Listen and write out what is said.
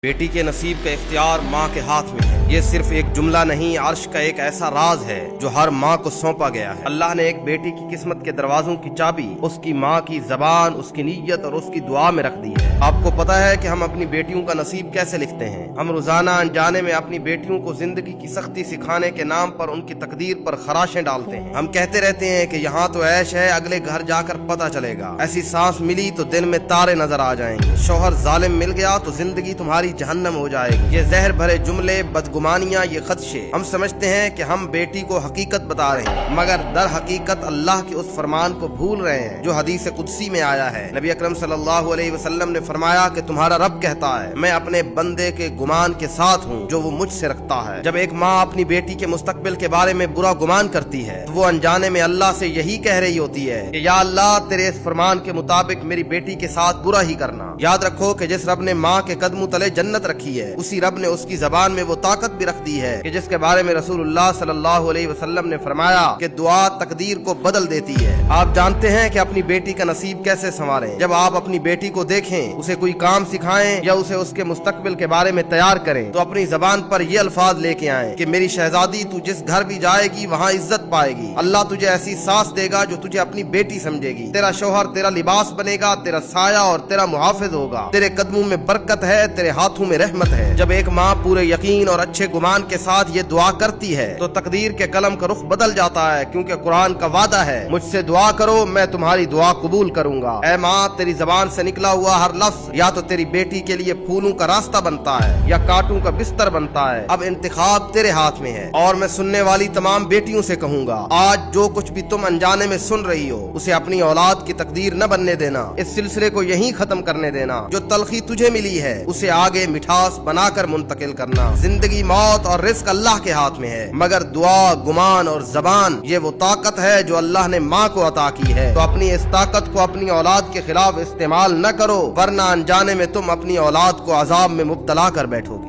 बेटी के नसीब का इख्तियार माँ के हाथ में है। ये सिर्फ एक जुमला नहीं, अर्श का एक ऐसा राज है जो हर माँ को सौंपा गया है। अल्लाह ने एक बेटी की किस्मत के दरवाजों की चाबी उसकी माँ की जबान, उसकी नीयत और उसकी दुआ में रख दी है। आपको पता है कि हम अपनी बेटियों का नसीब कैसे लिखते हैं? हम रोजाना अनजाने में अपनी बेटियों को जिंदगी की सख्ती सिखाने के नाम पर उनकी तकदीर पर खराशें डालते हैं। हम कहते रहते हैं कि यहाँ तो ऐश है, अगले घर जाकर पता चलेगा। ऐसी सांस मिली तो दिन में तारे नजर आ जाएंगे। शौहर जालिम मिल गया तो जिंदगी तुम्हारी जहन्नम हो जाएगी। ये जहर भरे जुमले, बदगुमानियां, ये खदशे, हम समझते हैं कि हम बेटी को हकीकत बता रहे हैं, मगर दर हकीकत अल्लाह के उस फरमान को भूल रहे हैं जो हदीस कुदसी में आया है। नबी अकरम सल्लल्लाहु अलैहि वसल्लम ने फरमाया कि तुम्हारा रब कहता है, मैं अपने बंदे के गुमान के साथ हूँ जो वो मुझसे रखता है। जब एक माँ अपनी बेटी के मुस्तकबिल के बारे में बुरा गुमान करती है तो वो अनजाने में अल्लाह से यही कह रही होती है कि या अल्लाह, तेरे इस फरमान के मुताबिक मेरी बेटी के साथ बुरा ही करना। याद रखो कि जिस रब ने माँ के कदमों तले जन्नत रखी है, उसी रब ने उसकी जबान में वो ताकत भी रख दी है कि जिसके बारे में रसूलुल्लाह सल्लल्लाहु अलैहि वसल्लम ने फरमाया कि दुआ तकदीर को बदल देती है। आप जानते हैं कि अपनी बेटी का नसीब कैसे संवारें? जब आप अपनी बेटी को देखें, उसे कोई काम सिखाएं या उसे उसके मुस्तकबिल के बारे में तैयार करें, तो अपनी जबान पर ये अल्फाज लेके आएं कि मेरी शहजादी, तू जिस घर भी जाएगी वहाँ इज्जत पाएगी। अल्लाह तुझे ऐसी सास देगा जो तुझे अपनी बेटी समझेगी। तेरा शौहर तेरा लिबास बनेगा, तेरा साया और तेरा मुहाफिज होगा। तेरे कदमों में बरकत है, तेरे हाथों में रहमत है। जब एक माँ पूरे यकीन और अच्छे गुमान के साथ ये दुआ करती है तो तकदीर के कलम का रुख बदल जाता है, क्योंकि कुरान का वादा है, मुझसे दुआ करो मैं तुम्हारी दुआ कबूल करूंगा। ऐ माँ, तेरी जबान से निकला हुआ हर लफ्ज या तो तेरी बेटी के लिए फूलों का रास्ता बनता है या कांटों का बिस्तर बनता है। अब इंतखाब तेरे हाथ में है। और मैं सुनने वाली तमाम बेटियों से कहूंगा, आज जो कुछ भी तुम अनजाने में सुन रही हो, उसे अपनी औलाद की तकदीर न बनने देना। इस सिलसिले को यहीं खत्म करने देना। जो तलखी तुझे मिली है उसे आगे मिठास बनाकर मुंतकिल करना। जिंदगी, मौत और रिस्क अल्लाह के हाथ में है, मगर दुआ, गुमान और जबान, ये वो ताकत है जो अल्लाह ने माँ को अता की है। तो अपनी इस ताकत को अपनी औलाद के खिलाफ इस्तेमाल न करो, वरना अनजाने में तुम अपनी औलाद को अजाब में मुब्तला कर बैठोगी।